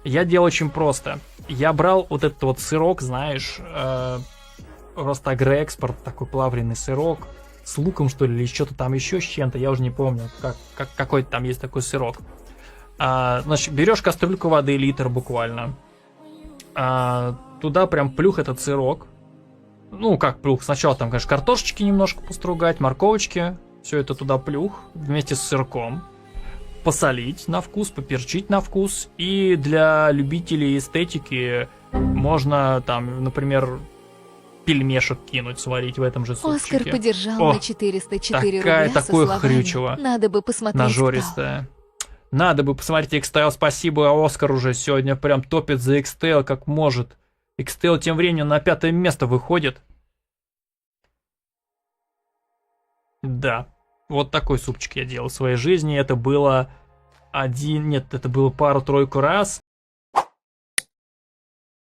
Я делал очень просто. Я брал вот этот вот сырок, знаешь, просто агроэкспорт, такой плавленый сырок, с луком, что ли, или что-то там еще с чем-то, я уже не помню, какой там есть такой сырок. Значит, берешь кастрюльку воды, литр буквально, туда прям плюх этот сырок. Ну, как плюх, сначала там, конечно, картошечки немножко постругать, морковочки, все это туда плюх вместе с сырком. Посолить на вкус, поперчить на вкус. И для любителей эстетики можно там, например, пельмешек кинуть, сварить в этом же супчике. Оскар подержал на 404 такая, рубля такое со словами: хрючево. надо бы посмотреть Нажористая. Надо бы посмотреть Xtale. Спасибо, Оскар уже сегодня прям топит за Xtale как может. Xtale тем временем на 5-е место выходит. Да. Вот такой супчик я делал в своей жизни. Это было это было пару-тройку раз.